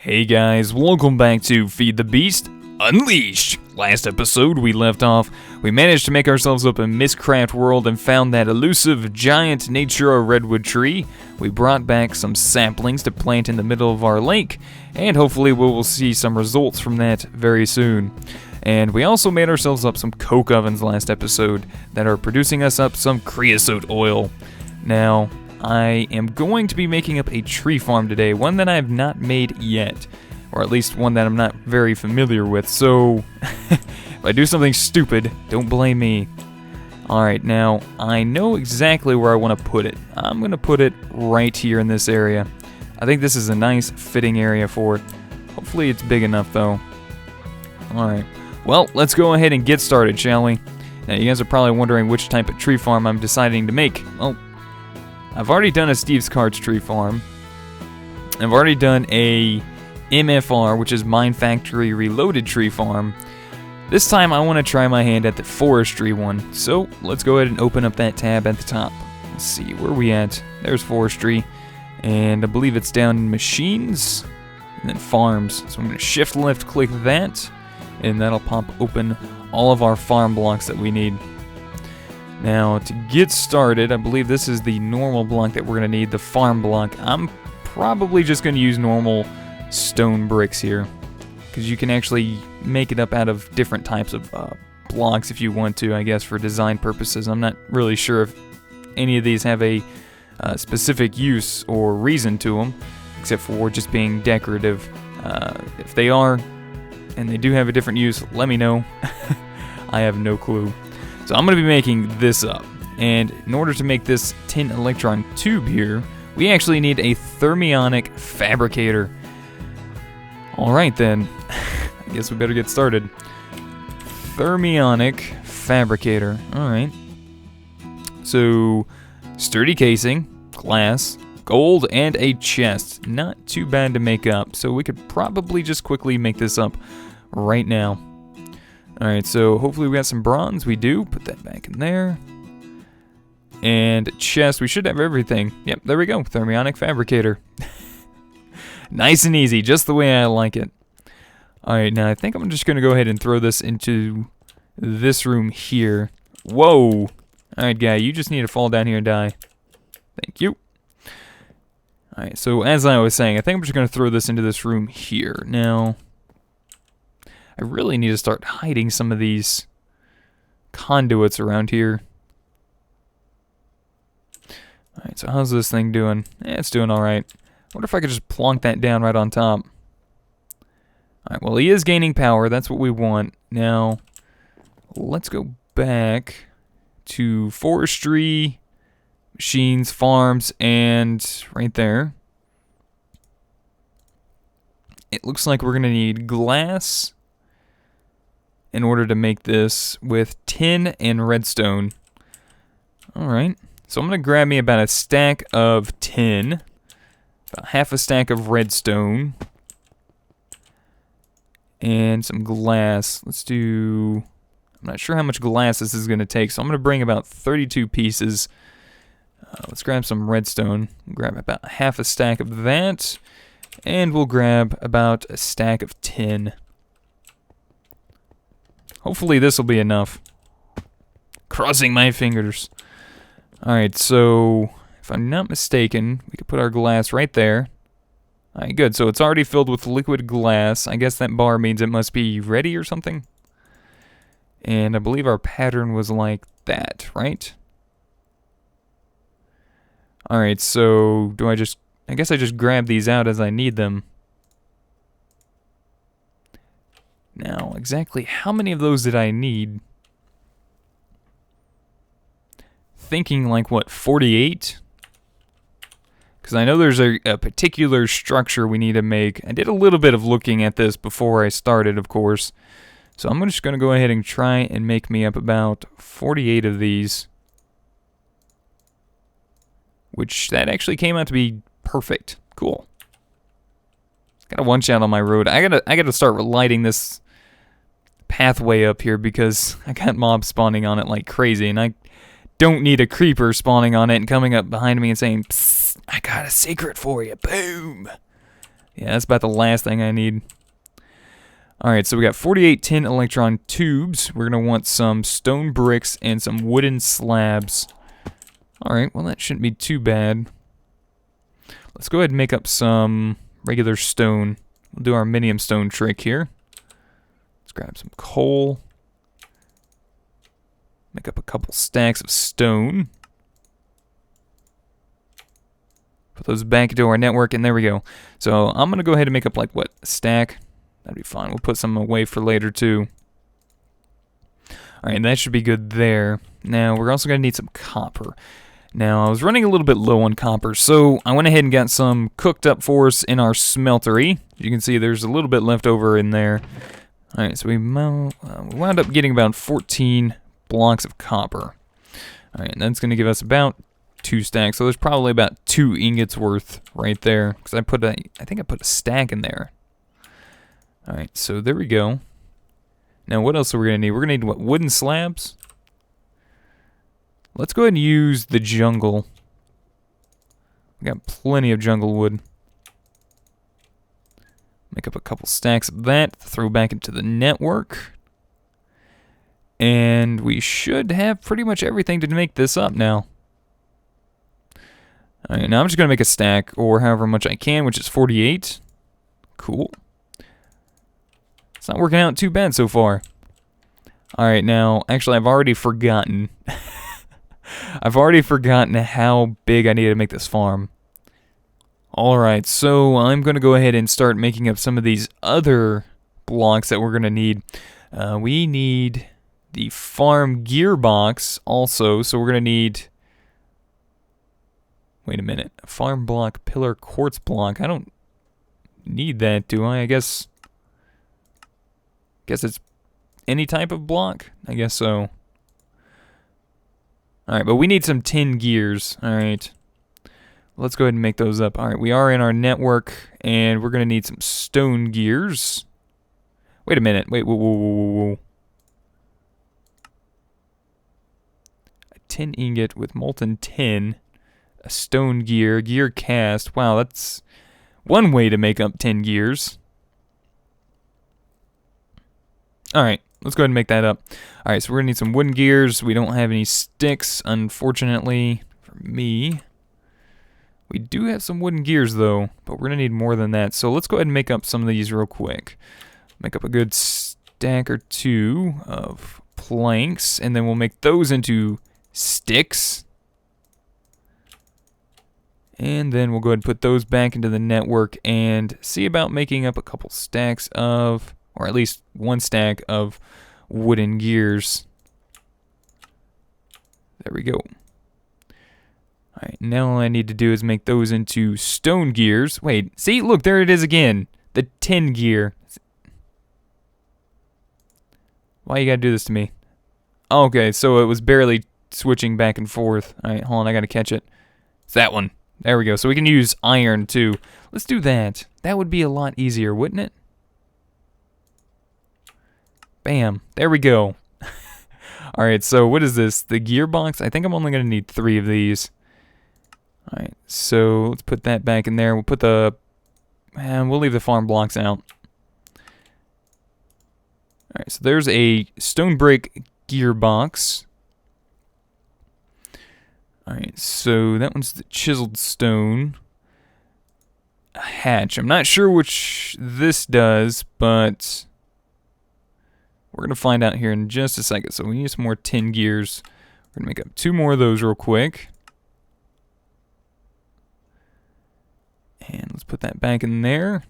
Hey guys, welcome back to Feed the Beast Unleashed. Last episode we left off, we managed to make ourselves up a Mistcraft world and found that elusive giant nature redwood tree. We brought back some saplings to plant in the middle of our lake, and hopefully we will see some results from that very soon. And we also made ourselves up some coke ovens last episode that are producing us up some creosote oil. Now, I am going to be making up a tree farm today, one that I have not made yet, or at least one that I'm not very familiar with, so if I do something stupid, don't blame me. Alright, now, I know exactly where I want to put it. I'm going to put it right here in this area. I think this is a nice fitting area for it. Hopefully it's big enough though. Alright, well, let's go ahead and get started, shall we? Now, you guys are probably wondering which type of tree farm I'm deciding to make. Well, I've already done a Steve's Carts tree farm. I've already done a MFR, which is Mine Factory Reloaded tree farm. This time I want to try my hand at the Forestry one. So let's go ahead and open up that tab at the top. Let's see, where are we at? There's Forestry. And I believe it's down in Machines. And then Farms. So I'm going to shift left click that. And that'll pop open all of our farm blocks that we need. Now, to get started, I believe this is the normal block that we're going to need, the farm block. I'm probably just going to use normal stone bricks here, because you can actually make it up out of different types of blocks if you want to, I guess, for design purposes. I'm not really sure if any of these have a specific use or reason to them, except for just being decorative. If they are, and they do have a different use, let me know. I have no clue. So I'm going to be making this up, and in order to make this tin electron tube here, we actually need a thermionic fabricator. Alright then, I guess we better get started. Thermionic fabricator, alright. So, sturdy casing, glass, gold, and a chest. Not too bad to make up, so we could probably just quickly make this up right now. Alright, so hopefully we got some bronze. We do. Put that back in there. And chest. We should have everything. Yep, there we go. Thermionic fabricator. Nice and easy, just the way I like it. Alright, now I think I'm just going to go ahead and throw this into this room here. Whoa! Alright, guy, you just need to fall down here and die. Thank you. Alright, so as I was saying, I think I'm just going to throw this into this room here. Now, I really need to start hiding some of these conduits around here. Alright, so how's this thing doing? It's doing alright. I wonder if I could just plonk that down right on top. Alright, well, he is gaining power. That's what we want. Now, let's go back to Forestry, Machines, Farms, and right there. It looks like we're going to need glass in order to make this with tin and redstone. Alright, so I'm going to grab me about a stack of tin, about half a stack of redstone, and some glass. Let's do, I'm not sure how much glass this is going to take, so I'm going to bring about 32 pieces. Let's grab some redstone, grab about half a stack of that, and we'll grab about a stack of tin. Hopefully this will be enough. Crossing my fingers. Alright, so if I'm not mistaken, we could put our glass right there. Alright, good. So it's already filled with liquid glass. I guess that bar means it must be ready or something. And I believe our pattern was like that, right? Alright, so do I guess I just grab these out as I need them. Now, exactly how many of those did I need? Thinking like, what, 48? Because I know there's a particular structure we need to make. I did a little bit of looking at this before I started, of course. So I'm just going to go ahead and try and make me up about 48 of these. Which, that actually came out to be perfect. Cool. Got a one shot on my road. I gotta start lighting this pathway up here because I got mobs spawning on it like crazy, and I don't need a creeper spawning on it and coming up behind me and saying, "Psst, I got a secret for you." Boom. Yeah, that's about the last thing I need. Alright, so we got 48 tin electron tubes. We're going to want some stone bricks and some wooden slabs. Alright, well that shouldn't be too bad. Let's go ahead and make up some regular stone. We'll do our minium stone trick here. Let's grab some coal. Make up a couple stacks of stone. Put those back into our network, and there we go. So I'm going to go ahead and make up, like, what, a stack? That'd be fine. We'll put some away for later, too. Alright, that should be good there. Now, we're also going to need some copper. Now, I was running a little bit low on copper, so I went ahead and got some cooked up for us in our smeltery. You can see there's a little bit left over in there. Alright, so we wound up getting about 14 blocks of copper. Alright, and that's going to give us about 2 stacks, so there's probably about 2 ingots worth right there, because I think I put a stack in there. Alright, so there we go. Now, what else are we going to need? We're going to need, what, wooden slabs? Let's go ahead and use the jungle. We got plenty of jungle wood. Make up a couple stacks of that, throw back into the network. And we should have pretty much everything to make this up now. Alright, now I'm just going to make a stack, or however much I can, which is 48. Cool. It's not working out too bad so far. Alright, now, actually I've already forgotten. I've already forgotten how big I need to make this farm. Alright, so I'm going to go ahead and start making up some of these other blocks that we're going to need. We need the farm gearbox also, so we're going to need... Wait a minute. A farm block, pillar, quartz block. I don't need that, do I? I guess it's any type of block? I guess so. Alright, but we need some tin gears. Alright. Let's go ahead and make those up. Alright, we are in our network, and we're going to need some stone gears. Wait a minute. Wait, whoa. A tin ingot with molten tin. A stone gear. Gear cast. Wow, that's one way to make up 10 gears. Alright. Let's go ahead and make that up. Alright, so we're going to need some wooden gears. We don't have any sticks, unfortunately, for me. We do have some wooden gears, though, but we're going to need more than that. So let's go ahead and make up some of these real quick. Make up a good stack or 2 of planks, and then we'll make those into sticks. And then we'll go ahead and put those back into the network and see about making up a couple stacks of... or at least 1 stack of wooden gears. There we go. Alright, now all I need to do is make those into stone gears. Wait, see? Look, there it is again. The tin gear. Why you gotta do this to me? Oh, okay, so it was barely switching back and forth. Alright, hold on, I gotta catch it. It's that one. There we go. So we can use iron, too. Let's do that. That would be a lot easier, wouldn't it? Bam. There we go. Alright, so what is this? The gearbox? I think I'm only going to need 3 of these. Alright, so let's put that back in there. We'll put the... we'll leave the farm blocks out. Alright, so there's a stone brick gearbox. Alright, so that one's the chiseled stone. A hatch. I'm not sure which this does, but... we're going to find out here in just a second. So we need some more tin gears. We're going to make up 2 more of those real quick. And let's put that back in there.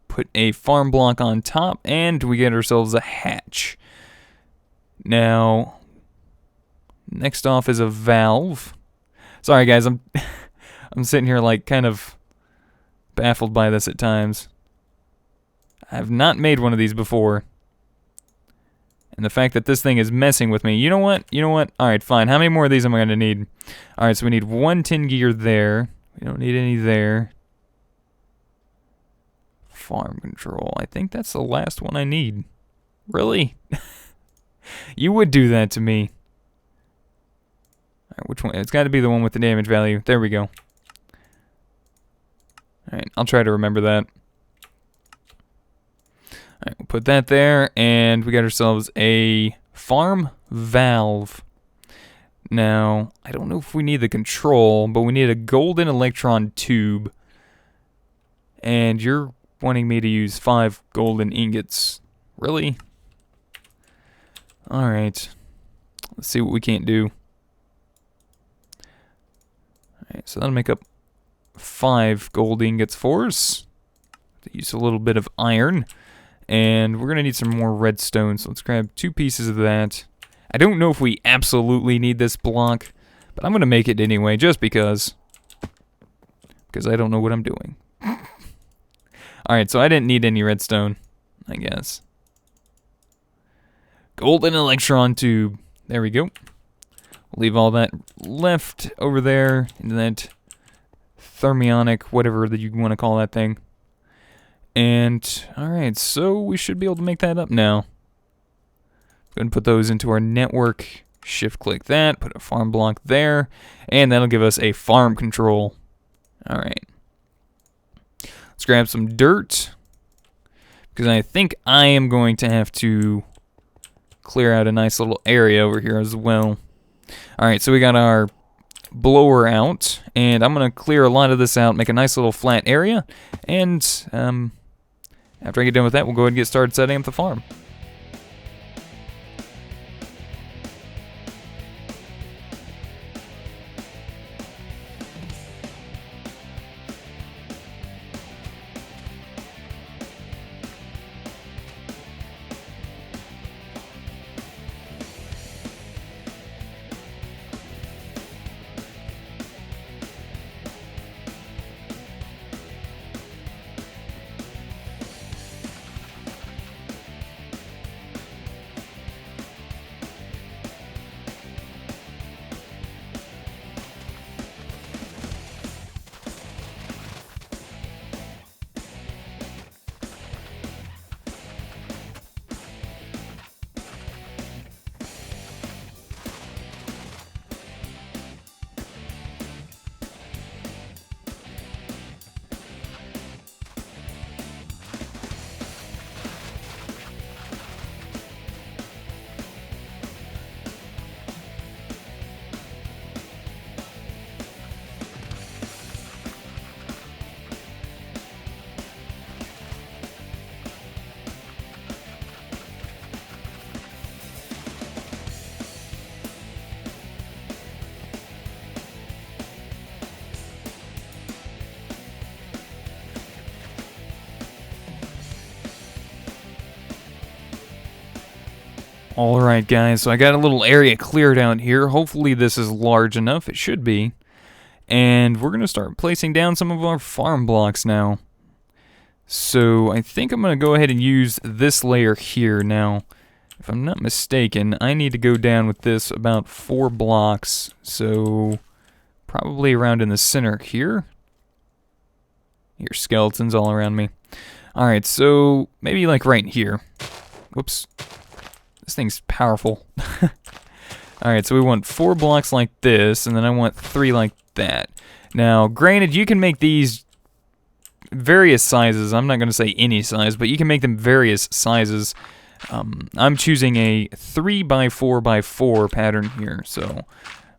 Put a farm block on top, and we get ourselves a hatch. Now, next off is a valve. Sorry guys, I'm sitting here like kind of baffled by this at times. I've not made one of these before. And the fact that this thing is messing with me. You know what? Alright, fine. How many more of these am I going to need? Alright, so we need 1 tin gear there. We don't need any there. Farm control. I think that's the last one I need. Really? You would do that to me. Alright, which one? It's got to be the one with the damage value. There we go. Alright, I'll try to remember that. Alright, we'll put that there, and we got ourselves a farm valve. Now, I don't know if we need the control, but we need a golden electron tube. And you're wanting me to use 5 golden ingots. Really? Alright. Let's see what we can't do. Alright, so that'll make up 5 gold ingots for us. Use a little bit of iron. And we're going to need some more redstone, so let's grab 2 pieces of that. I don't know if we absolutely need this block, but I'm going to make it anyway, just because. Because I don't know what I'm doing. Alright, so I didn't need any redstone, I guess. Golden electron tube. There we go. We'll leave all that left over there in that thermionic, whatever that you want to call that thing. And, alright, so we should be able to make that up now. Go ahead and put those into our network. Shift-click that, put a farm block there, and that'll give us a farm control. Alright. Let's grab some dirt, because I think I am going to have to clear out a nice little area over here as well. Alright, so we got our blower out, and I'm going to clear a lot of this out, make a nice little flat area, and after I get done with that, we'll go ahead and get started setting up the farm. Alright guys, so I got a little area cleared out here. Hopefully this is large enough. It should be. And we're going to start placing down some of our farm blocks now. So I think I'm going to go ahead and use this layer here now. If I'm not mistaken, I need to go down with this about 4 blocks. So probably around in the center here. Here's skeletons all around me. Alright, so maybe like right here. Whoops. This thing's powerful. Alright, so we want 4 blocks like this, and then I want 3 like that. Now, granted, you can make these various sizes. I'm not going to say any size, but you can make them various sizes. I'm choosing a 3x4x4 pattern here, so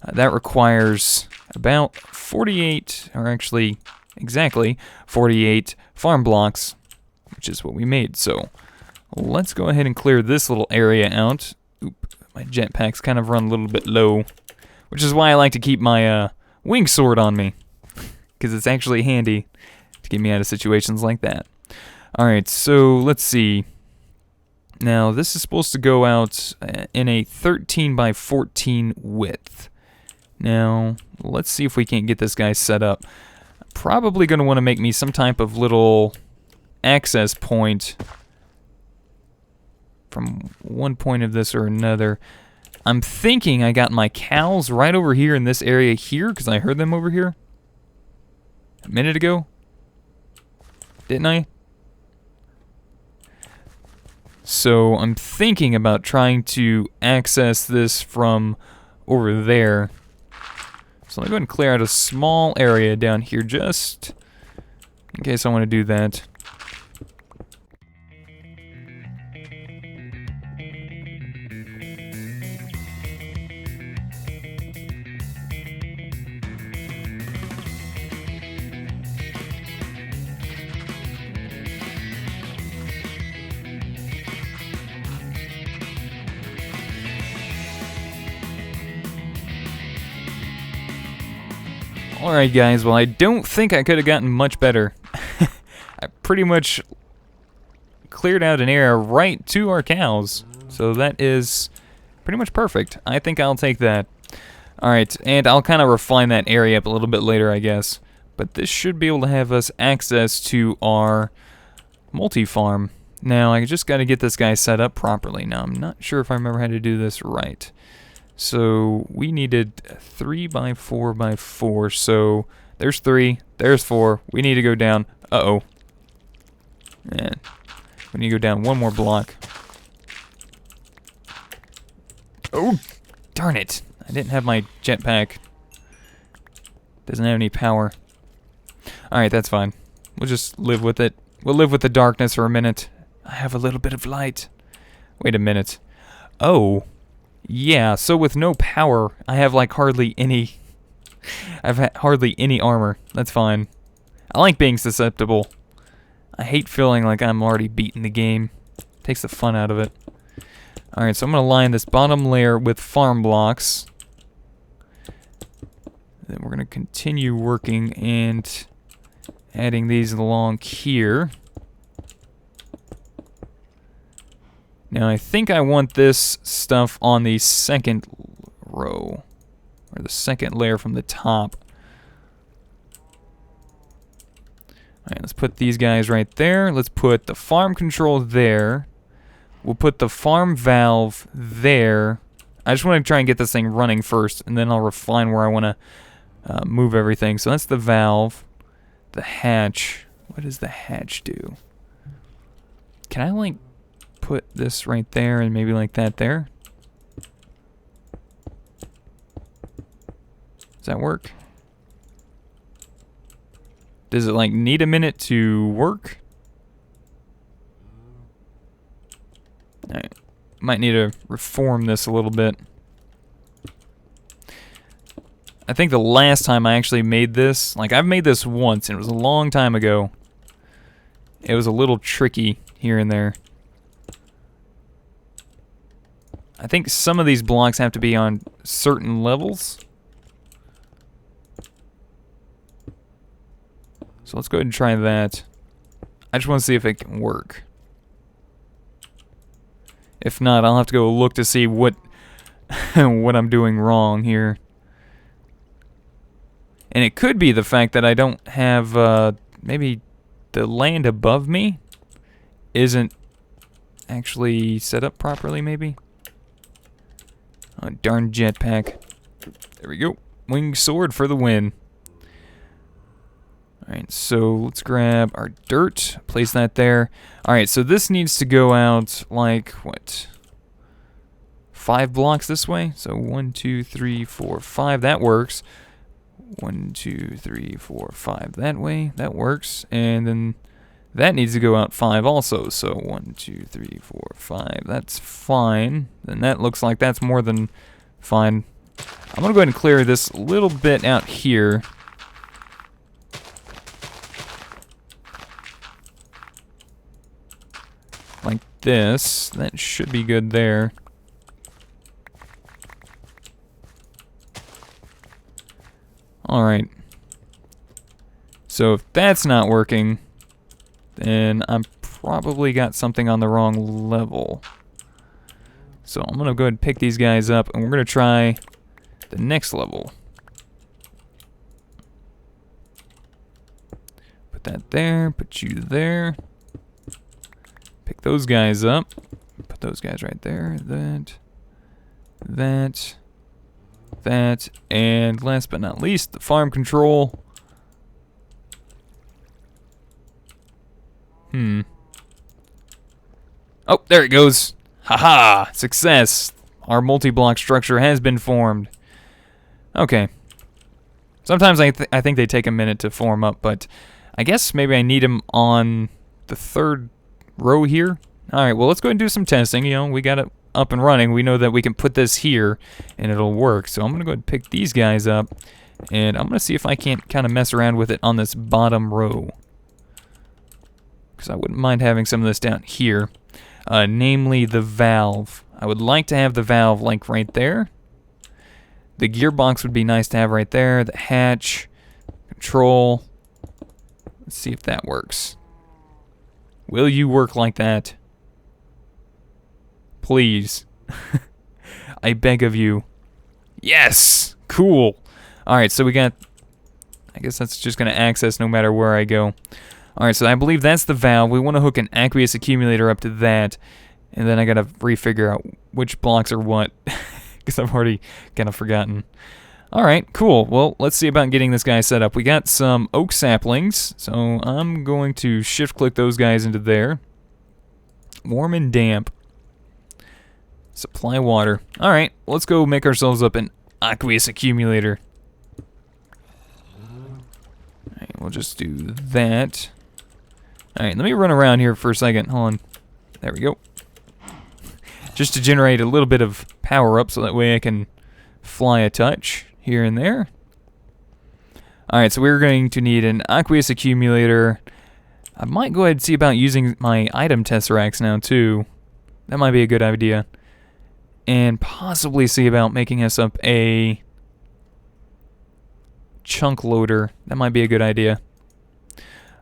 that requires about 48, or actually exactly 48 farm blocks, which is what we made. So let's go ahead and clear this little area out. Oop, my jetpack's kind of run a little bit low, which is why I like to keep my wing sword on me, because it's actually handy to get me out of situations like that. Alright, so let's see. Now, this is supposed to go out in a 13x14 width. Now, let's see if we can't get this guy set up. Probably going to want to make me some type of little access point from one point of this or another. I'm thinking I got my cows right over here in this area here, because I heard them over here a minute ago. Didn't I? So I'm thinking about trying to access this from over there. So I'm going to clear out a small area down here, just in case I want to do that. Alright guys, well I don't think I could have gotten much better. I pretty much cleared out an area right to our cows. So that is pretty much perfect. I think I'll take that. Alright, and I'll kind of refine that area up a little bit later, I guess. But this should be able to have us access to our multi-farm. Now, I just got to get this guy set up properly. Now, I'm not sure if I remember how to do this right. So, we needed 3x4x4. So, there's 3, there's 4. We need to go down. Uh-oh. And we need to go down one more block. Oh, darn it. I didn't have my jetpack. Doesn't have any power. Alright, that's fine. We'll just live with it. We'll live with the darkness for a minute. I have a little bit of light. Wait a minute. Oh. Yeah, so with no power, I have like hardly any... I've hardly any armor. That's fine. I like being susceptible. I hate feeling like I'm already beating the game. Takes the fun out of it. Alright, so I'm going to line this bottom layer with farm blocks. Then we're going to continue working and adding these along here. Now I think I want this stuff on the second row, or the second layer from the top. Alright, let's put these guys right there. Let's put the farm control there. We'll put the farm valve there. I just want to try and get this thing running first, and then I'll refine where I want to move everything. So that's the valve. The hatch. What does the hatch do? Can I, like, put this right there and maybe like that there? Does that work? Does it, like, need a minute to work? Alright. Might need to reform this a little bit. I think the last time I actually made this, like I've made this once and it was a long time ago. It was a little tricky here and there. I think some of these blocks have to be on certain levels. So let's go ahead and try that. I just want to see if it can work. If not, I'll have to go look to see what what I'm doing wrong here. And it could be the fact that I don't have, maybe the land above me isn't actually set up properly, maybe. Oh, darn jetpack. There we go. Wing sword for the win. Alright, so let's grab our dirt, place that there. Alright, so this needs to go out like, what? 5 blocks this way? So 1, 2, 3, 4, 5. That works. 1, 2, 3, 4, 5 that way. That works. And then that needs to go out 5 also. So 1, 2, 3, 4, 5. That's fine. Then that looks like that's more than fine. I'm going to go ahead and clear this little bit out here. Like this. That should be good there. Alright. So if that's not working, then I'm probably got something on the wrong level. So I'm going to go ahead and pick these guys up, and we're going to try the next level. Put that there, put you there. Pick those guys up. Put those guys right there. That, and last but not least, the farm control. Oh, there it goes. Haha, success. Our multi-block structure has been formed. Okay. Sometimes I think they take a minute to form up, but I guess maybe I need them on the third row here. Alright, well, let's go ahead and do some testing. You know, we got it up and running. We know that we can put this here and it'll work. So I'm going to go ahead and pick these guys up. And I'm going to see if I can't kind of mess around with it on this bottom row. Because I wouldn't mind having some of this down here. Namely the valve. I would like to have the valve like right there. The gearbox would be nice to have right there. The hatch, control. Let's see if that works. Will you work like that? Please. I beg of you. Yes! Cool. Alright, so we got... I guess that's just going to access no matter where I go. Alright, so I believe that's the valve. We want to hook an aqueous accumulator up to that. And then I got to refigure out which blocks are what. Because I've already kind of forgotten. Alright, cool. Well, let's see about getting this guy set up. We got some oak saplings. So I'm going to shift-click those guys into there. Warm and damp. Supply water. Alright, let's go make ourselves up an aqueous accumulator. Alright, we'll just do that. Alright, let me run around here for a second. Hold on. There we go. Just to generate a little bit of power up so that way I can fly a touch here and there. Alright, so we're going to need an aqueous accumulator. I might go ahead and see about using my item tesseracts now too. That might be a good idea. And possibly see about making us up a chunk loader. That might be a good idea.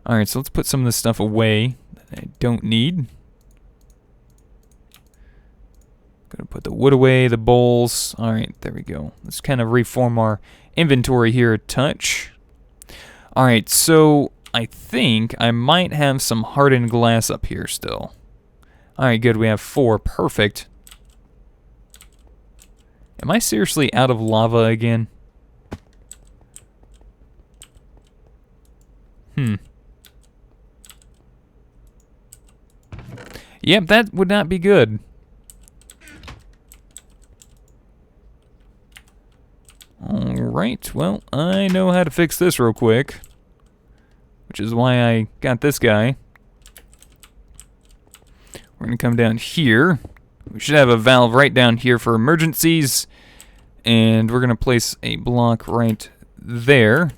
Alright, so let's put some of this stuff away that I don't need. Gonna put the wood away, the bowls. Alright, there we go. Let's kind of reform our inventory here a touch. Alright, so I think I might have some hardened glass up here still. Alright, good. We have 4. Perfect. Am I seriously out of lava again? Yep, that would not be good. Alright, well, I know how to fix this real quick. Which is why I got this guy. We're going to come down here. We should have a valve right down here for emergencies. And we're going to place a block right there. And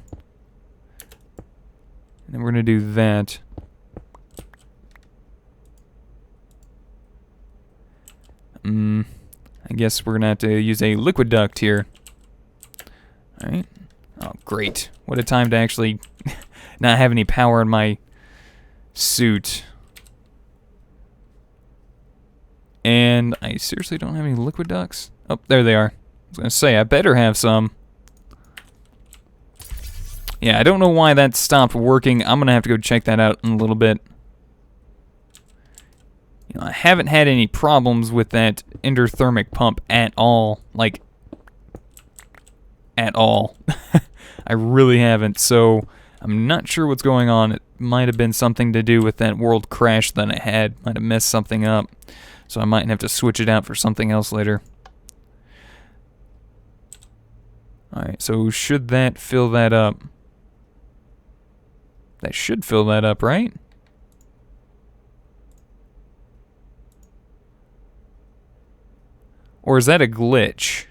then we're going to do that. I guess we're going to have to use a liquid duct here. Alright. Oh, great. What a time to actually not have any power in my suit. And I seriously don't have any liquid ducts? Oh, there they are. I was going to say, I better have some. Yeah, I don't know why that stopped working. I'm going to have to go check that out in a little bit. You know, I haven't had any problems with that endothermic pump at all. Like, at all. I really haven't, so I'm not sure what's going on. It might have been something to do with that world crash that I had. Might have messed something up. So I might have to switch it out for something else later. Alright, so should that fill that up? That should fill that up, right? Or is that a glitch?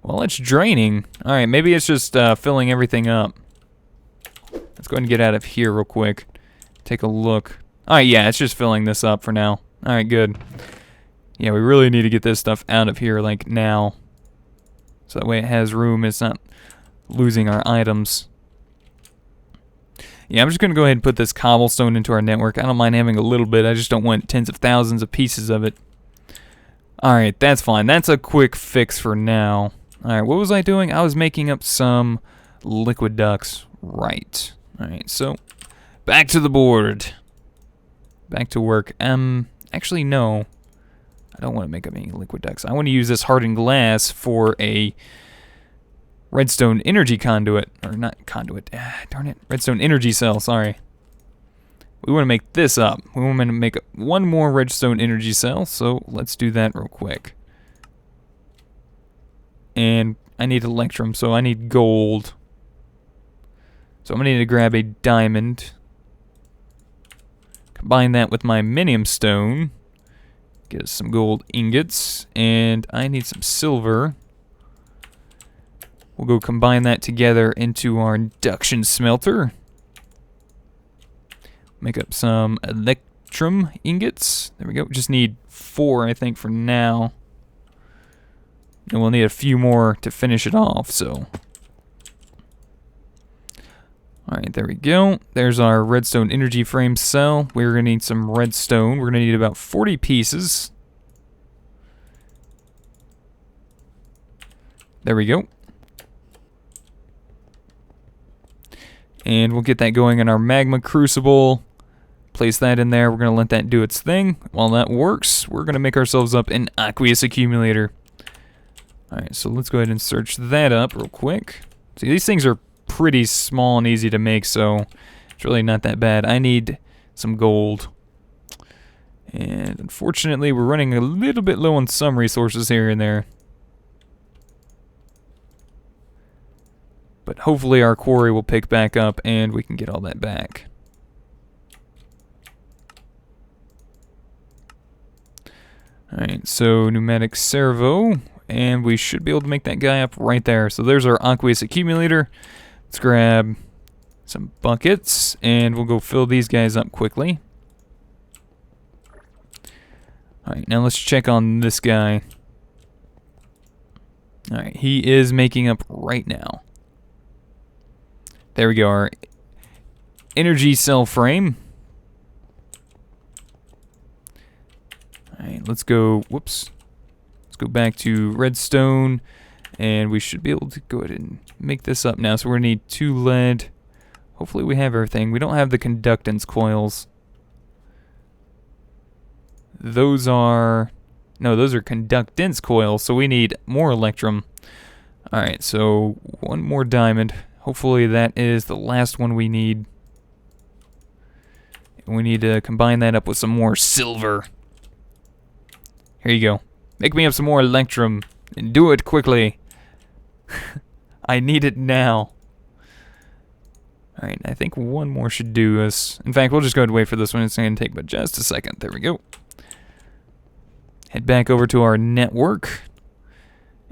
Well, it's draining. Alright, maybe it's just filling everything up. Let's go ahead and get out of here real quick. Take a look. Alright, yeah, it's just filling this up for now. Alright, good. Yeah, we really need to get this stuff out of here, like, now. So that way it has room, it's not losing our items. Yeah, I'm just going to go ahead and put this cobblestone into our network. I don't mind having a little bit, I just don't want tens of thousands of pieces of it. Alright, that's fine. That's a quick fix for now. Alright, what was I doing? I was making up some liquid ducts. Right. Alright, so back to the board. Back to work. Actually, no. I don't want to make up any liquid ducts. I want to use this hardened glass for a redstone energy conduit. Or not conduit. Darn it. Redstone energy cell, sorry. We want to make this up. We want to make one more redstone energy cell, so let's do that real quick. And I need electrum, so I need gold. So I'm going to need to grab a diamond. Combine that with my minium stone. Get us some gold ingots. And I need some silver. We'll go combine that together into our induction smelter. Make up some electrum ingots. There we go. Just need 4, I think, for now. And we'll need a few more to finish it off, so. Alright, there we go. There's our redstone energy frame cell. We're going to need some redstone. We're going to need about 40 pieces. There we go. And we'll get that going in our magma crucible. Place that in there. We're going to let that do its thing. While that works, we're going to make ourselves up an aqueous accumulator. Alright, so let's go ahead and search that up real quick. See, these things are pretty small and easy to make, so it's really not that bad. I need some gold. And unfortunately, we're running a little bit low on some resources here and there. But hopefully our quarry will pick back up and we can get all that back. Alright, so pneumatic servo, and we should be able to make that guy up right there. So there's our aqueous accumulator. Let's grab some buckets, and we'll go fill these guys up quickly. Alright, now let's check on this guy. Alright, he is making up right now. There we go, our energy cell frame. Alright, let's go, whoops. Let's go back to redstone, and we should be able to go ahead and make this up now. So we're going to need 2 lead. Hopefully we have everything. We don't have the conductance coils. Those are conductance coils, so we need more electrum. Alright, so 1 more diamond. Hopefully that is the last one we need. And we need to combine that up with some more silver. Here you go. Make me up some more electrum, and do it quickly. I need it now. Alright, I think 1 more should do us. In fact, we'll just go ahead and wait for this one. It's going to take but just a second. There we go. Head back over to our network.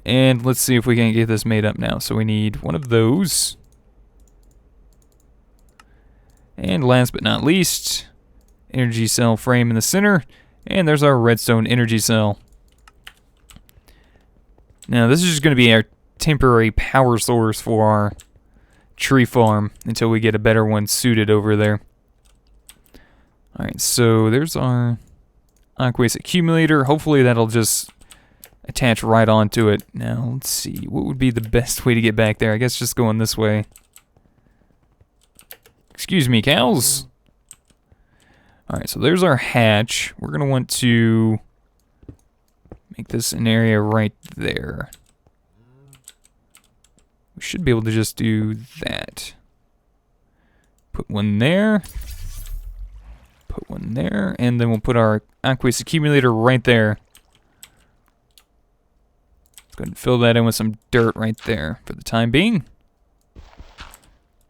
And let's see if we can get this made up now. So we need 1 of those. And last but not least, energy cell frame in the center. And there's our redstone energy cell. Now this is just going to be our temporary power source for our tree farm until we get a better one suited over there. Alright, so there's our aqueous accumulator. Hopefully that'll just attach right onto it. Now let's see, what would be the best way to get back there? I guess just going this way. Excuse me, cows. Alright, so there's our hatch. We're going to want to make this an area right there. We should be able to just do that. Put 1 there. Put 1 there. And then we'll put our aqueous accumulator right there. Let's go ahead and fill that in with some dirt right there for the time being.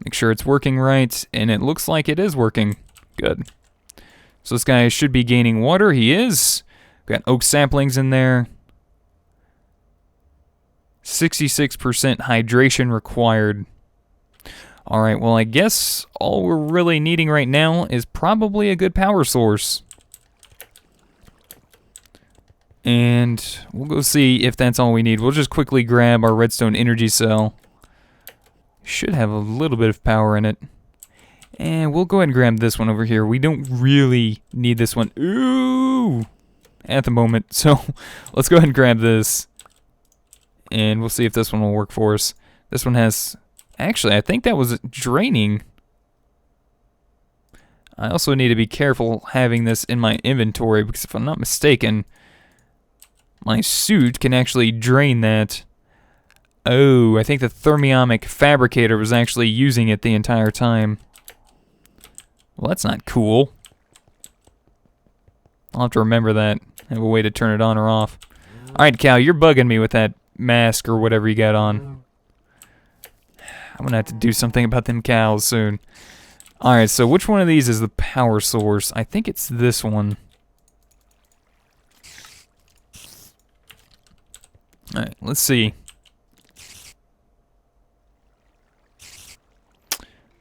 Make sure it's working right. And it looks like it is working. Good. So this guy should be gaining water. He is. Got oak saplings in there. 66% hydration required. Alright, well I guess all we're really needing right now is probably a good power source. And we'll go see if that's all we need. We'll just quickly grab our redstone energy cell. Should have a little bit of power in it. And we'll go ahead and grab this one over here. We don't really need this one. Ooh! At the moment. So let's go ahead and grab this. And we'll see if this one will work for us. This one has... Actually, I think that was draining. I also need to be careful having this in my inventory because if I'm not mistaken, my suit can actually drain that. Oh, I think the thermiomic fabricator was actually using it the entire time. Well, that's not cool. I'll have to remember that. Have a way to turn it on or off. Alright, Cal, you're bugging me with that mask or whatever you got on. I'm gonna have to do something about them cows soon. Alright, so which one of these is the power source? I think it's this one. Alright, let's see.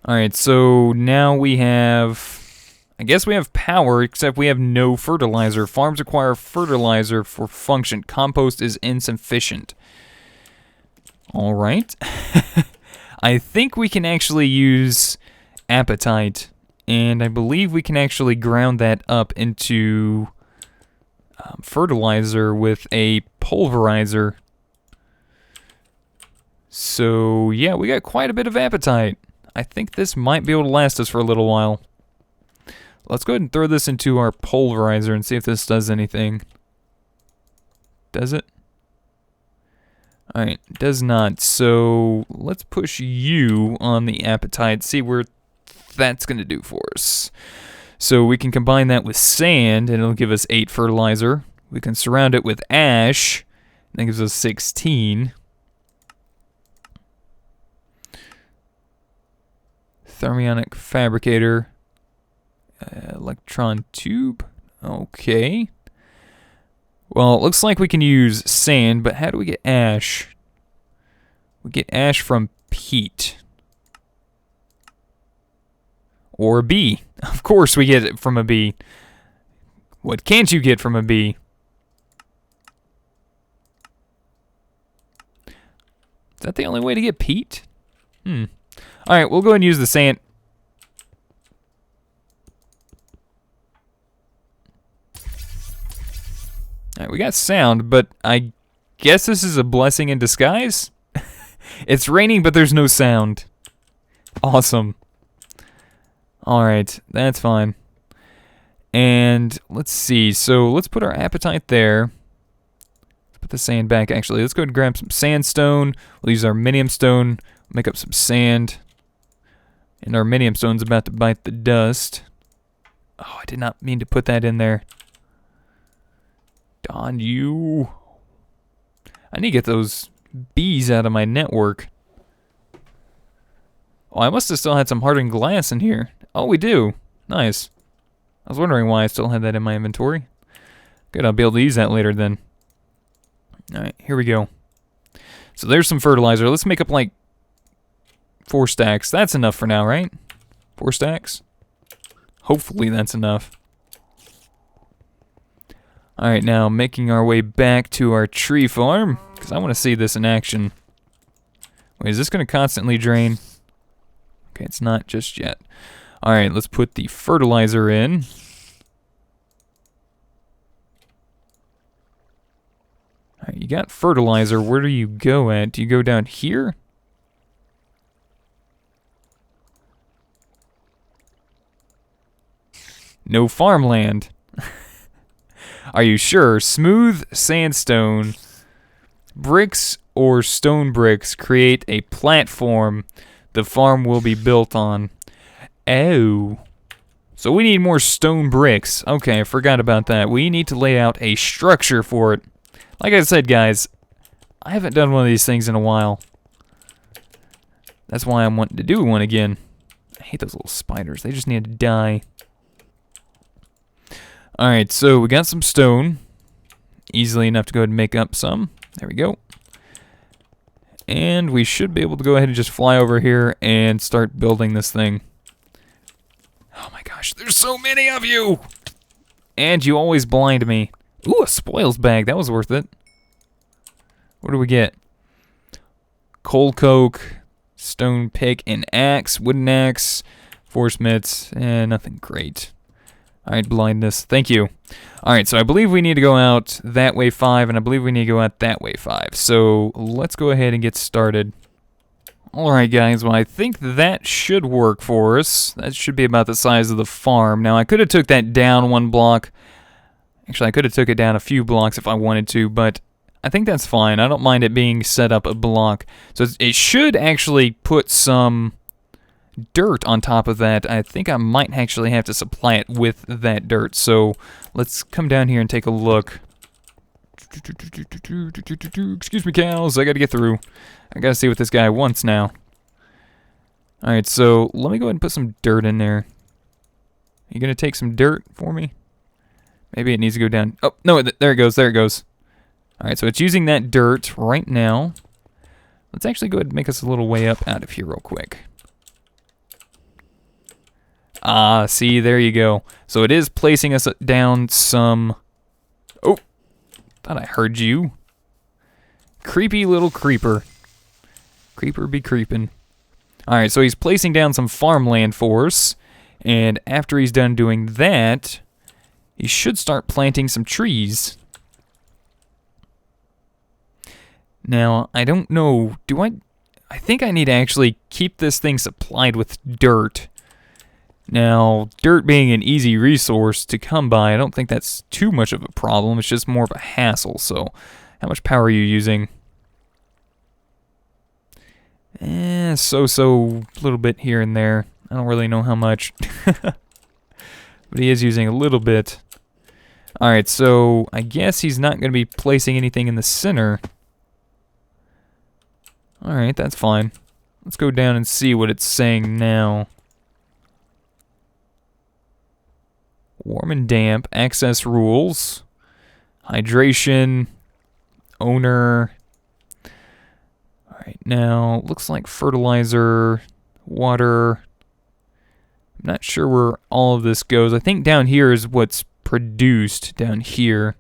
Alright, so now we have... I guess we have power, except we have no fertilizer. Farms require fertilizer for function. Compost is insufficient. Alright. I think we can actually use apatite, and I believe we can actually ground that up into fertilizer with a pulverizer. So, yeah, we got quite a bit of apatite. I think this might be able to last us for a little while. Let's go ahead and throw this into our pulverizer and see if this does anything. Does it? Alright, does not. So, let's push you on the apatite, see where that's going to do for us. So, we can combine that with sand, and it'll give us 8 fertilizer. We can surround it with ash, and that gives us 16. Thermionic fabricator. Electron tube. Okay. Well, it looks like we can use sand, but how do we get ash? We get ash from peat. Or a bee. Of course we get it from a bee. What can't you get from a bee? Is that the only way to get peat? Alright, we'll go ahead and use the sand. Alright, we got sound, but I guess this is a blessing in disguise? It's raining, but there's no sound. Awesome. Alright, that's fine. And let's see, so let's put our apatite there. Let's put the sand back, actually. Let's go ahead and grab some sandstone. We'll use our minium stone, make up some sand. And our minium stone's about to bite the dust. Oh, I did not mean to put that in there. Darn you. I need to get those bees out of my network. Oh, I must have still had some hardened glass in here. Oh, we do. Nice. I was wondering why I still had that in my inventory. Good, I'll be able to use that later then. Alright, here we go. So there's some fertilizer. Let's make up like 4 stacks. That's enough for now, right? 4 stacks? Hopefully that's enough. Alright, now making our way back to our tree farm, because I want to see this in action. Wait, is this going to constantly drain? Okay, it's not just yet. Alright, let's put the fertilizer in. Alright, you got fertilizer. Where do you go at? Do you go down here? No farmland. Are you sure? Smooth sandstone, bricks or stone bricks create a platform the farm will be built on. Oh. So we need more stone bricks. Okay, I forgot about that. We need to lay out a structure for it. Like I said, guys, I haven't done one of these things in a while. That's why I'm wanting to do one again. I hate those little spiders. They just need to die. Alright, so we got some stone. Easily enough to go ahead and make up some. There we go. And we should be able to go ahead and just fly over here and start building this thing. Oh my gosh, there's so many of you! And you always blind me. Ooh, a spoils bag. That was worth it. What do we get? Coal coke, stone pick, and axe, wooden axe, force mitts, and nothing great. Alright, blindness. Thank you. Alright, so I believe we need to go out that way 5, and I believe we need to go out that way 5. So let's go ahead and get started. Alright, guys, well, I think that should work for us. That should be about the size of the farm. Now, I could have took that down 1 block. Actually, I could have took it down a few blocks if I wanted to, but I think that's fine. I don't mind it being set up a block. So it should actually put some dirt on top of that. I think I might actually have to supply it with that dirt. So let's come down here and take a look. Excuse me, cows. I gotta get through. I gotta see what this guy wants now. Alright, so let me go ahead and put some dirt in there. You gonna take some dirt for me? Maybe it needs to go down. Oh, no, there it goes, there it goes. Alright, so it's using that dirt right now. Let's actually go ahead and make us a little way up out of here real quick. Ah, see, there you go. So it is placing us down some... Oh, thought I heard you. Creepy little creeper. Creeper be creepin'. Alright, so he's placing down some farmland for us. And after he's done doing that, he should start planting some trees. Now, I don't know, I think I need to actually keep this thing supplied with dirt. Now, dirt being an easy resource to come by, I don't think that's too much of a problem. It's just more of a hassle, so how much power are you using? So, a little bit here and there. I don't really know how much. But he is using a little bit. Alright, so I guess he's not going to be placing anything in the center. Alright, that's fine. Let's go down and see what it's saying now. Warm and damp, access rules, hydration, owner. Alright, now, looks like fertilizer, water. I'm not sure where all of this goes. I think down here is what's produced down here.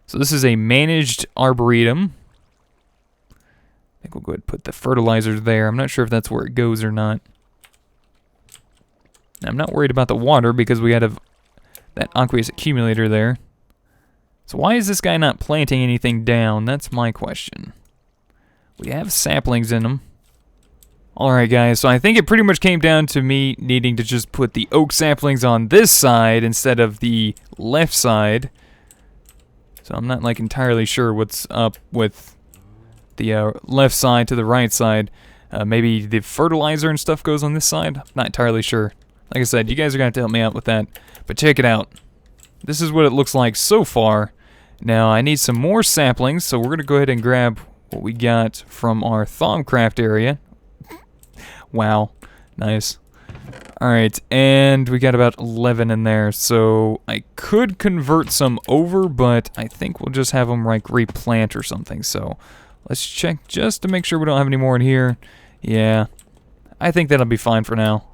So this is a managed arboretum. I think we'll go ahead and put the fertilizer there. I'm not sure if that's where it goes or not. I'm not worried about the water because we have that aqueous accumulator there. So why is this guy not planting anything down? That's my question. We have saplings in them. Alright guys, so I think it pretty much came down to me needing to just put the oak saplings on this side instead of the left side. So I'm not like entirely sure what's up with the left side to the right side. Maybe the fertilizer and stuff goes on this side? I'm not entirely sure. Like I said, you guys are going to have to help me out with that. But check it out. This is what it looks like so far. Now, I need some more saplings, so we're going to go ahead and grab what we got from our Thaumcraft area. Wow. Nice. Alright, and we got about 11 in there, so I could convert some over, but I think we'll just have them, like, replant or something. So, let's check just to make sure we don't have any more in here. Yeah, I think that'll be fine for now.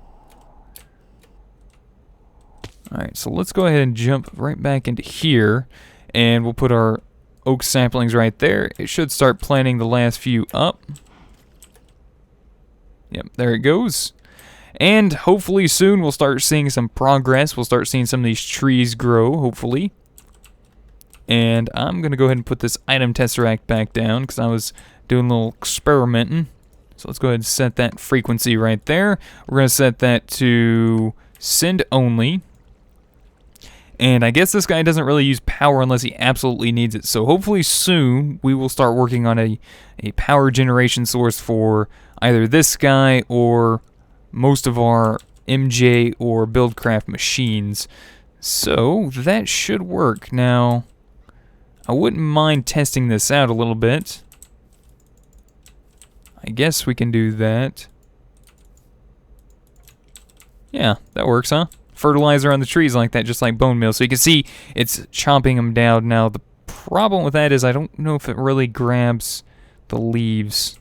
Alright, so let's go ahead and jump right back into here, and we'll put our oak saplings right there. It should start planting the last few up. Yep, there it goes. And hopefully soon we'll start seeing some progress. We'll start seeing some of these trees grow, hopefully. And I'm going to go ahead and put this item tesseract back down because I was doing a little experimenting. So let's go ahead and set that frequency right there. We're going to set that to send only. And I guess this guy doesn't really use power unless he absolutely needs it. So hopefully soon we will start working on a power generation source for either this guy or most of our MJ or Buildcraft machines. So that should work. Now, I wouldn't mind testing this out a little bit. I guess we can do that. Yeah, that works, huh? Fertilizer on the trees like that, just like bone meal. So you can see it's chomping them down. Now, the problem with that is I don't know if it really grabs the leaves.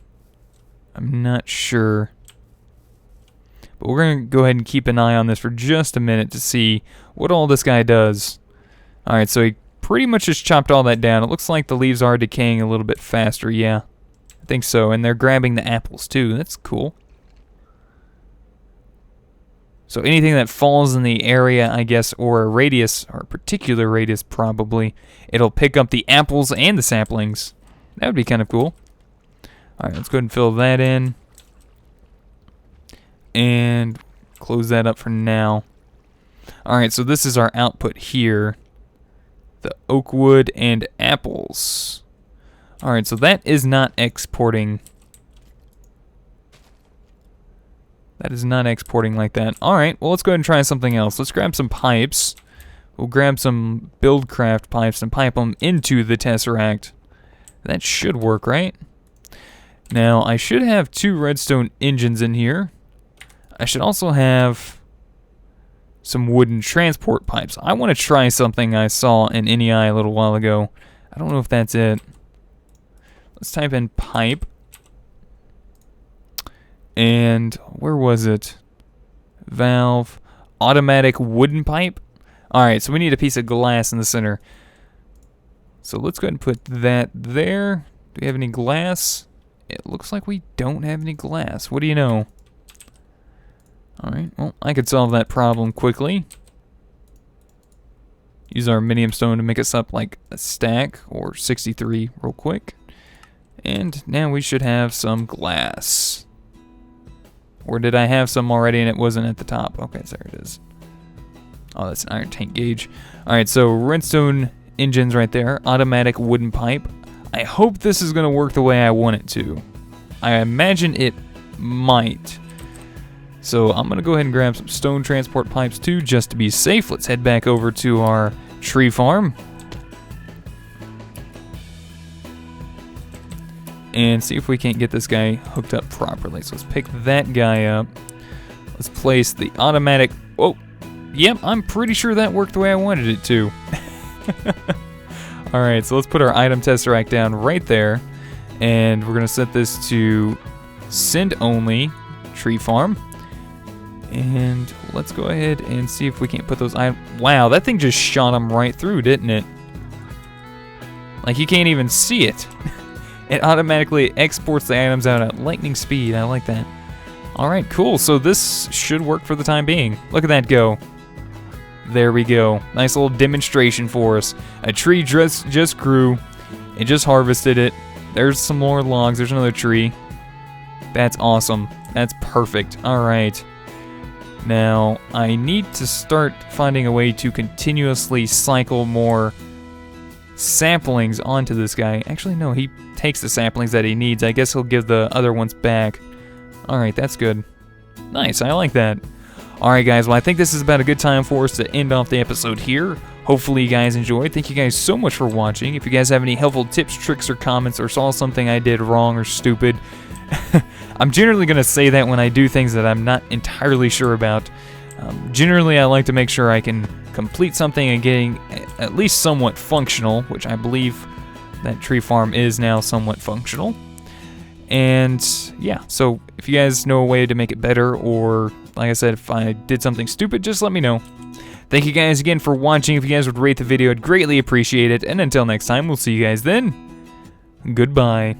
I'm not sure. But we're going to go ahead and keep an eye on this for just a minute to see what all this guy does. Alright, so he pretty much just chopped all that down. It looks like the leaves are decaying a little bit faster, yeah. I think so, and they're grabbing the apples too. That's cool. So anything that falls in the area, I guess, or a radius, or a particular radius probably, it'll pick up the apples and the saplings. That would be kind of cool. Alright, let's go ahead and fill that in. And close that up for now. Alright, so this is our output here. The oak wood and apples. Alright, so that is not exporting. That is not exporting like that. Alright, well let's go ahead and try something else. Let's grab some pipes. We'll grab some Buildcraft pipes and pipe them into the Tesseract. That should work, right? Now, I should have 2 redstone engines in here. I should also have some wooden transport pipes. I want to try something I saw in NEI a little while ago. I don't know if that's it. Let's type in pipe. And where was it? Valve. Automatic wooden pipe. Alright, so we need a piece of glass in the center. So let's go ahead and put that there. Do we have any glass? It looks like we don't have any glass. What do you know? Alright, well, I could solve that problem quickly. Use our minium stone to make us up like a stack, or 63 real quick. And now we should have some glass. Or did I have some already and it wasn't at the top? Okay, so there it is. Oh, that's an iron tank gauge. Alright, so redstone engines right there. Automatic wooden pipe. I hope this is going to work the way I want it to. I imagine it might. So I'm going to go ahead and grab some stone transport pipes too, just to be safe. Let's head back over to our tree farm. And see if we can't get this guy hooked up properly. So let's pick that guy up. Let's place the automatic... Oh, yep, I'm pretty sure that worked the way I wanted it to. Alright, so let's put our item tesseract down right there. And we're going to set this to send only tree farm. And let's go ahead and see if we can't put those items... Wow, that thing just shot them right through, didn't it? Like, you can't even see it. It automatically exports the items out at lightning speed. I like that. Alright, cool. So this should work for the time being. Look at that go. There we go. Nice little demonstration for us. A tree just grew. It just harvested it. There's some more logs. There's another tree. That's awesome. That's perfect. Alright. Now, I need to start finding a way to continuously cycle more saplings onto this guy. Actually, no, he takes the saplings that he needs. I guess he'll give the other ones back. Alright, that's good. Nice, I like that. Alright guys, well I think this is about a good time for us to end off the episode here. Hopefully you guys enjoyed. Thank you guys so much for watching. If you guys have any helpful tips, tricks, or comments, or saw something I did wrong or stupid, I'm generally going to say that when I do things that I'm not entirely sure about. Generally I like to make sure I can complete something and getting at least somewhat functional, which I believe that tree farm is now somewhat functional. And yeah, so if you guys know a way to make it better, or like I said, if I did something stupid, just let me know. Thank you guys again for watching. If you guys would rate the video, I'd greatly appreciate it. And until next time, we'll see you guys then. Goodbye.